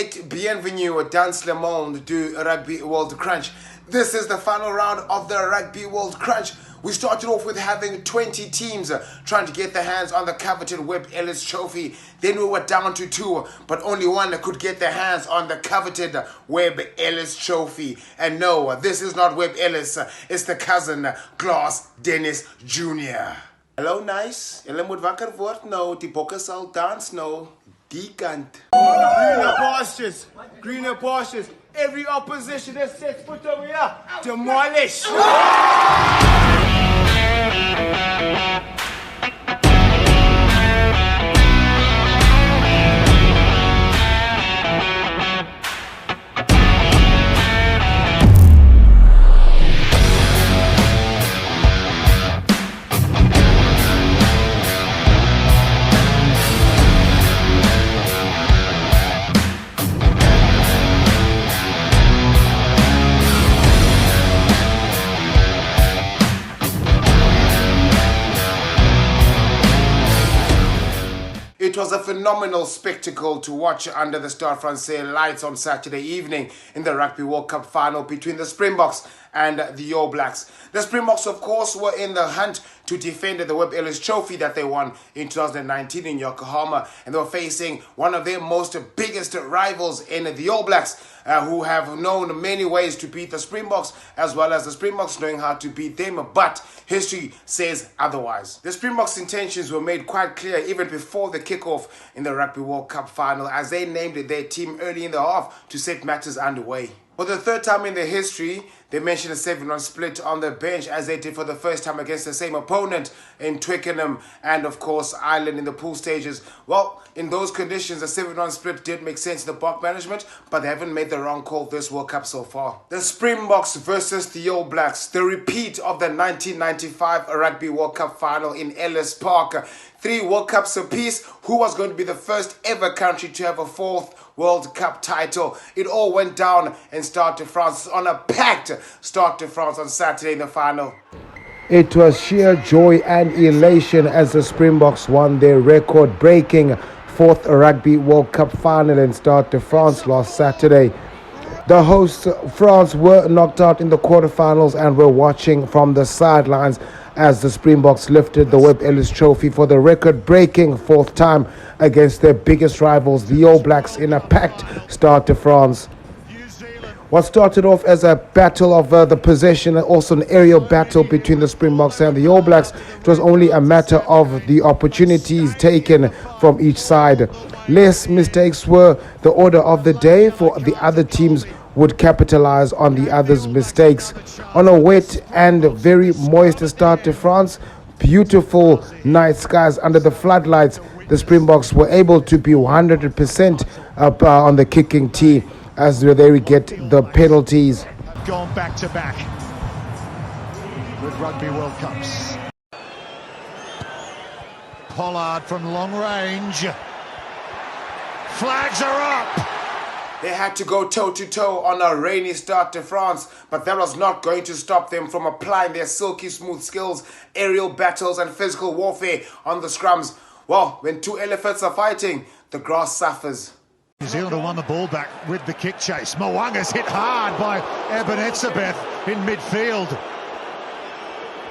et bienvenue dans le monde du Rugby World Crunch. This is the final round of the Rugby World Crunch. We started off with having 20 teams trying to get their hands on the coveted Webb Ellis trophy. Then we were down to 2, but only one could get their hands on the coveted Webb Ellis trophy. And no, this is not Webb Ellis, it's the cousin, Glass Dennis Jr. Hello, nice. Julle moet wakker word nou, die bokke sal dans nou. Die kant. Greener pastures. Every opposition that sets foot over here, demolish. It was a phenomenal spectacle to watch under the Stad de France lights on Saturday evening in the Rugby World Cup final between the Springboks and the All Blacks. The Springboks, of course, were in the hunt to defend the Webb Ellis trophy that they won in 2019 in Yokohama, and they were facing one of their most biggest rivals in the All Blacks, who have known many ways to beat the Springboks, as well as the Springboks knowing how to beat them, but history says otherwise. The Springboks' intentions were made quite clear even before the kickoff in the Rugby World Cup final, as they named their team early in the half to set matters underway. For the third time in their history, they mentioned a 7-1 split on the bench, as they did for the first time against the same opponent in Twickenham and, of course, Ireland in the pool stages. Well, in those conditions, a 7-1 split did make sense in the park management, but they haven't made the wrong call this World Cup so far. The Springboks versus the All Blacks, the repeat of the 1995 Rugby World Cup final in Ellis Park. 3 World Cups apiece. Who was going to be the first ever country to have a 4th World Cup title? It all went down in Stad de France on a packed Stad de France on Saturday in the final. It was sheer joy and elation as the Springboks won their record-breaking 4th Rugby World Cup final in Stad de France last Saturday. The hosts, France, were knocked out in the quarterfinals and were watching from the sidelines as the Springboks lifted the Webb Ellis trophy for the record-breaking 4th time against their biggest rivals, the All Blacks, in a packed Stad de France. What started off as a battle of the possession and also an aerial battle between the Springboks and the All Blacks, it was only a matter of the opportunities taken from each side. Less mistakes were the order of the day, for the other teams would capitalize on the others' mistakes. On a wet and very moist Stad de France, beautiful night skies under the floodlights, the Springboks were able to be 100% up on the kicking tee as they get the penalties. Gone back to back with Rugby World Cups. Pollard from long range. Flags are up. They had to go toe-to-toe on a rainy Stad de France, but that was not going to stop them from applying their silky smooth skills, aerial battles and physical warfare on the scrums. Well, when 2 elephants are fighting, the grass suffers. New Zealand won the ball back with the kick chase. Mwanga's hit hard by Eben Etzebeth in midfield.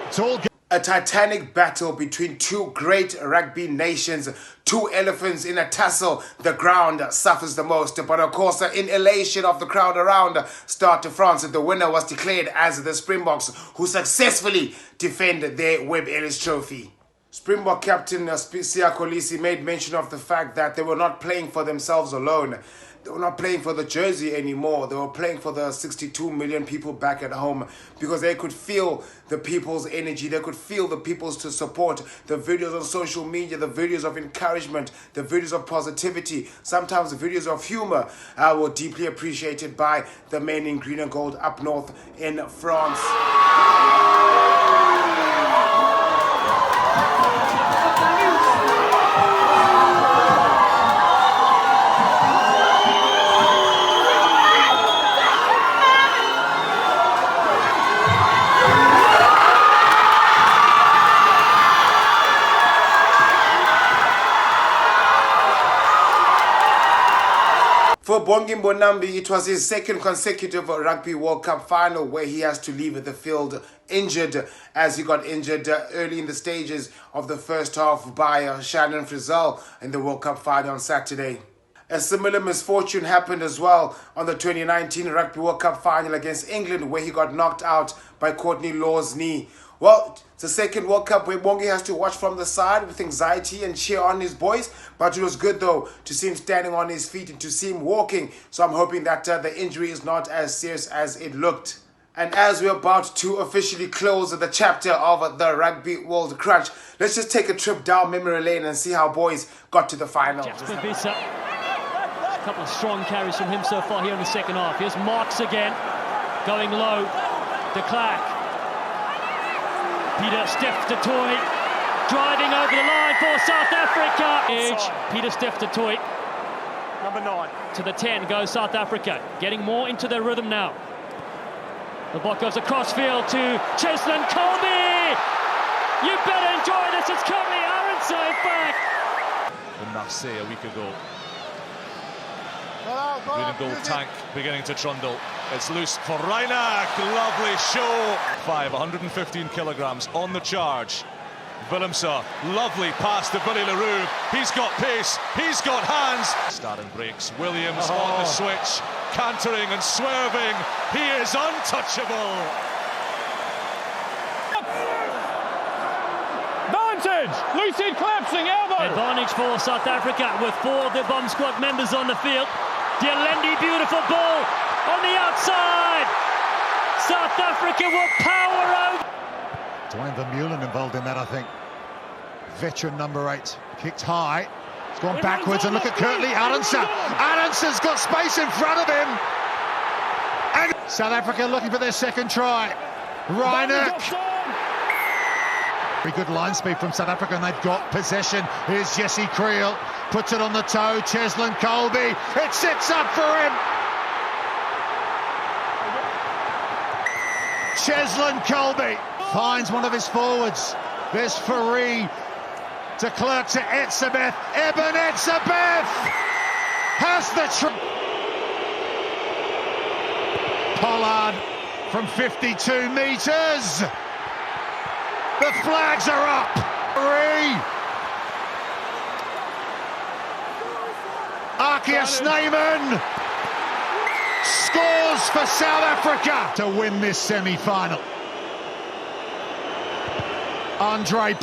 It's all a titanic battle between 2 great rugby nations, 2 elephants in a tussle. The ground suffers the most, but of course in elation of the crowd around Stad de France, the winner was declared as the Springboks, who successfully defended their Webb Ellis trophy. Springbok captain Siya Kolisi made mention of the fact that they were not playing for themselves alone. They were not playing for the jersey anymore. They were playing for the 62 million people back at home, because they could feel the people's energy. They could feel the people's to support. The videos on social media, the videos of encouragement, the videos of positivity, sometimes the videos of humor were deeply appreciated by the men in green and gold up north in France. Bongi Mbonambi, it was his second consecutive Rugby World Cup final where he has to leave the field injured, as he got injured early in the stages of the first half by Shannon Frizzell in the World Cup final on Saturday. A similar misfortune happened as well on the 2019 Rugby World Cup final against England, where he got knocked out by Courtney Law's knee. Well, it's the second World Cup where Bongi has to watch from the side with anxiety and cheer on his boys. But it was good, though, to see him standing on his feet and to see him walking. So I'm hoping that the injury is not as serious as it looked. And as we're about to officially close the chapter of the Rugby World Crunch, let's just take a trip down memory lane and see how boys got to the final. Jasper Visser. A couple of strong carries from him so far here in the second half. Here's Marks again, going low. De Klerk. Peter Stef de Toy driving over the line for South Africa. Edge, Peter Stef de Toy. Number 9. To the 10 goes South Africa, getting more into their rhythm now. The ball goes across field to Cheslin Colby. You better enjoy this. It's Colby Arendse, in fact. In Marseille a week ago. Green and gold tank beginning to trundle. It's loose for Reinach. Lovely show. 115 kilograms on the charge. Willemse, lovely pass to Billy LaRue. He's got pace, he's got hands. Starting breaks. Williams on the switch, cantering and swerving. He is untouchable. Advantage! Lucid collapsing elbow. Advantage for South Africa with 4 of the bomb squad members on the field. Dialendi, beautiful ball on the outside. South Africa will power over. Dwayne Vermeulen involved in that, I think. Veteran number 8, kicked high. It's gone backwards, and look at Curtly Arendse. Arendse's got space in front of him. And South Africa looking for their second try. Reinach. Very good line speed from South Africa, and they've got possession. Here's Jesse Creel, puts it on the toe. Cheslin Colby, it sits up for him. Cheslin Colby finds one of his forwards. There's Fourie, de Klerk to Etzebeth. Eben Etzebeth has the Pollard from 52 metres. The flags are up. Arceus Neyman scores for South Africa to win this semi-final. Andre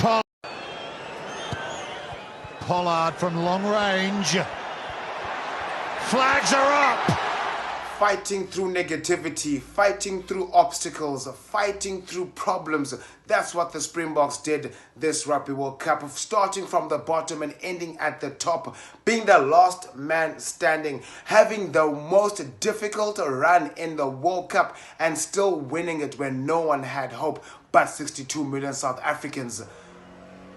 Pollard from long range. Flags are up. Fighting through negativity, fighting through obstacles, fighting through problems. That's what the Springboks did this Rugby World Cup, starting from the bottom and ending at the top, being the last man standing, having the most difficult run in the World Cup and still winning it when no one had hope but 62 million South Africans.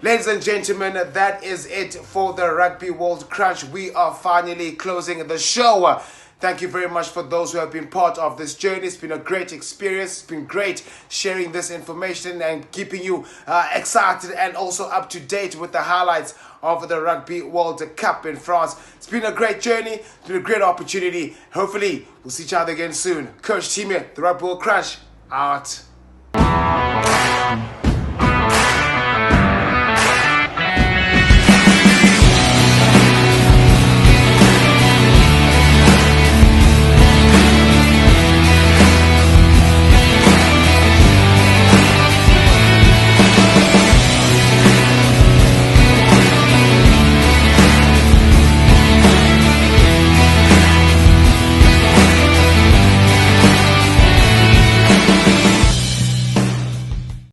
Ladies and gentlemen, that is it for the Rugby World Crunch. We are finally closing the show. Thank you very much for those who have been part of this journey. It's been a great experience. It's been great sharing this information and keeping you excited and also up to date with the highlights of the Rugby World Cup in France. It's been a great journey. It's been a great opportunity. Hopefully, we'll see each other again soon. Coach Team here, the Rugby World Crunch, out.